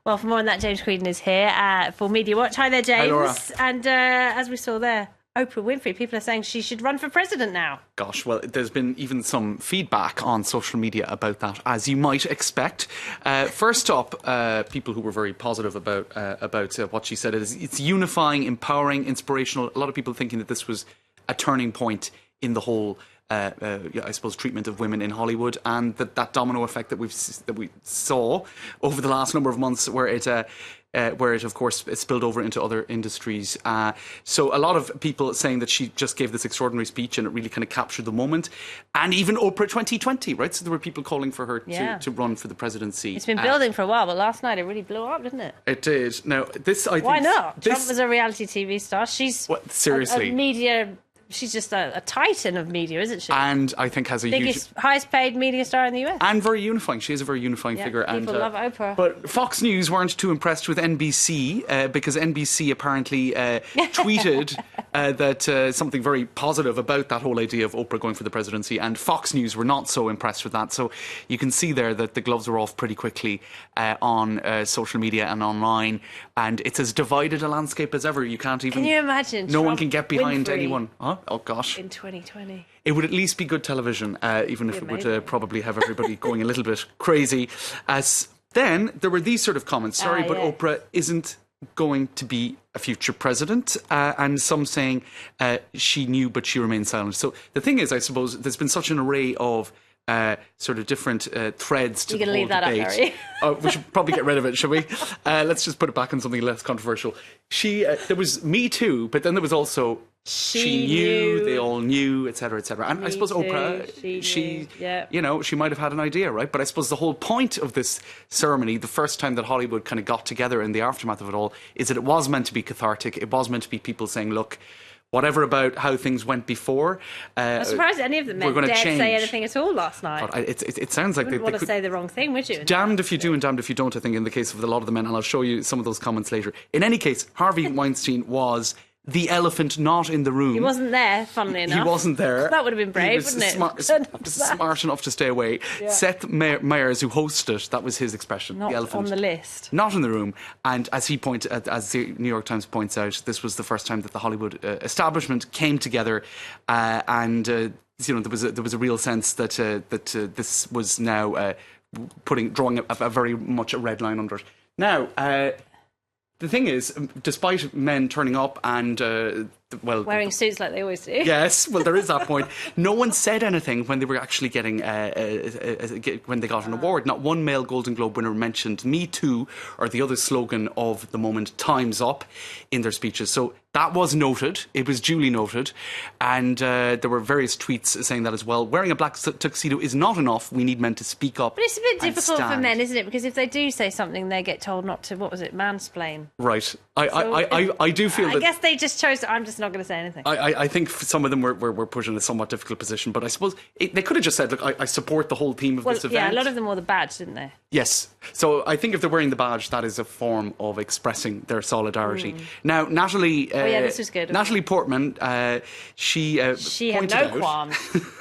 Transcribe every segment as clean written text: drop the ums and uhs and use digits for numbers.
Well, for more on that, James Creedon is here for Media Watch. Hi there, James. Hi, Laura. And as we saw there, Oprah Winfrey, people are saying she should run for president now. Gosh, well, there's been even some feedback on social media about that, as you might expect. First up, people who were very positive about what she said is it's unifying, empowering, inspirational. A lot of people thinking that this was a turning point in the whole I suppose treatment of women in Hollywood, and that domino effect that we saw over the last number of months, where it of course it spilled over into other industries. So a lot of people saying that she just gave this extraordinary speech and it really kind of captured the moment. And even Oprah 2020, right? So there were people calling for her to run for the presidency. It's been building for a while, but last night it really blew up, didn't it? It did. Now this, I think, why not? Trump was a reality TV star. She's seriously a media. She's just a titan of media, isn't she? And I think has a highest paid media star in the US. And very unifying. She is a very unifying figure. People love Oprah. But Fox News weren't too impressed with NBC because NBC apparently tweeted that something very positive about that whole idea of Oprah going for the presidency, and Fox News were not so impressed with that. So you can see there that the gloves were off pretty quickly on social media and online, and it's as divided a landscape as ever. You can't even... Can you imagine? No one can get behind anyone. Huh? Oh, gosh. In 2020. It would at least be good television, even if it would probably have everybody going a little bit crazy. Then there were these sort of comments. Sorry, but Oprah isn't going to be a future president. And some saying she knew, but she remained silent. So the thing is, I suppose, there's been such an array of sort of different threads to the whole debate. You can leave that up, Harry. We should probably get rid of it, shall we? Let's just put it back on something less controversial. There was Me Too, but then there was also... She knew, they all knew, etc., etc. And I suppose Oprah, she might have had an idea, right? But I suppose the whole point of this ceremony, the first time that Hollywood kind of got together in the aftermath of it all, is that it was meant to be cathartic. It was meant to be people saying, look, whatever about how things went before. I'm surprised any of them dared say anything at all last night. God, it sounds like they wouldn't want to say the wrong thing, would you? Damned if you do and damned if you don't, I think, in the case of a lot of the men. And I'll show you some of those comments later. In any case, Harvey Weinstein was... the elephant not in the room. He wasn't there, funnily enough. He wasn't there. That would have been brave, wouldn't it? Smart enough to stay away. Yeah. Seth Meyers, who hosted it, that was his expression. Not the elephant. On the list. Not in the room. And as the New York Times points out, this was the first time that the Hollywood establishment came together, and there was a real sense that this was now drawing a very much a red line under it. Now. The thing is, despite men turning up and, wearing suits like they always do. Yes, well, there is that point. No one said anything when they were actually getting, when they got an award. Not one male Golden Globe winner mentioned Me Too or the other slogan of the moment, Time's Up, in their speeches. So that was noted. It was duly noted. And there were various tweets saying that as well. Wearing a black tuxedo is not enough. We need men to speak up. But it's a bit difficult for men, isn't it? Because if they do say something, they get told not to, mansplain. Right. I do feel that... I guess they just chose I'm just not going to say anything. I think some of them were put in a somewhat difficult position. But I suppose they could have just said, look, I support the whole theme of this event. Yeah, a lot of them wore the badge, didn't they? Yes. So I think if they're wearing the badge, that is a form of expressing their solidarity. Now, Natalie... this was good. Natalie Portman, she had no qualms.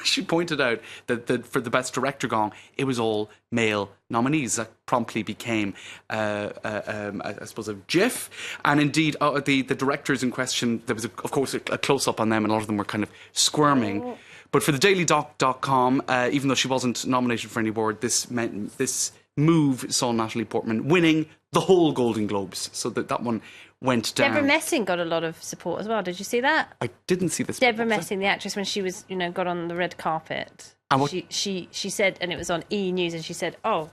She pointed out that for the Best Director gong, it was all male nominees. That promptly became, I suppose, a GIF. And indeed, the directors in question, there was, of course, a close-up on them, and a lot of them were kind of squirming. Oh. But for the DailyDoc.com, even though she wasn't nominated for any award, this move saw Natalie Portman winning the whole Golden Globes. So that one went down. Deborah Messing got a lot of support as well. Did you see that? I didn't see this. Deborah Messing, the actress, when she was, got on the red carpet. And she said, and it was on E! News, and she said, "Oh,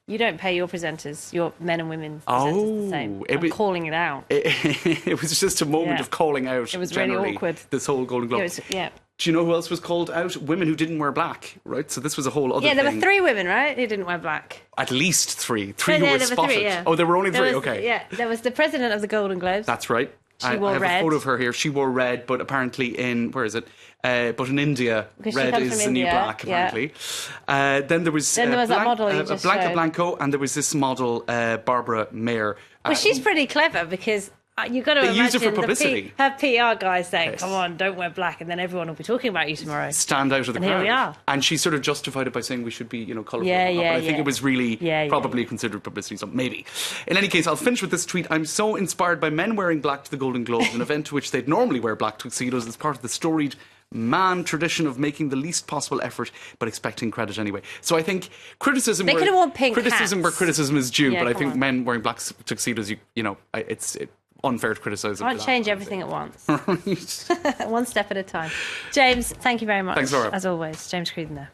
you don't pay your presenters, your men and women presenters the same." I'm calling it out. It was just a moment of calling out. It was really awkward. This whole Golden Globe. Do you know who else was called out? Women who didn't wear black, right? So this was a whole other thing. Yeah, there were 3 women, right, who didn't wear black. At least 3. 3 who were spotted. 3, yeah. Oh, there were only 3, okay. Yeah, there was the president of the Golden Globes. That's right. She wore red. I have a photo of her here. She wore red, but apparently where is it? But in India, red is the new black, apparently. Then there was that model you just Blanca showed. Blanco, and there was this model, Barbara Mayer. Well, she's pretty clever because You've got to use it for publicity. Her PR guys saying, come on, don't wear black, and then everyone will be talking about you tomorrow. Stand out of the crowd. Here we are. And she sort of justified it by saying we should be, colourful. Yeah, but I think it was really probably considered publicity, so maybe. In any case, I'll finish with this tweet. I'm so inspired by men wearing black to the Golden Globes, an event to which they'd normally wear black tuxedos as part of the storied man tradition of making the least possible effort but expecting credit anyway. So I think criticism could have worn pink criticism hats. where criticism is due, but I think on. men wearing black tuxedos, it's unfair to criticise them. Can't change everything at once. One step at a time. James, thank you very much. Thanks, Laura. As always, James Creedon there.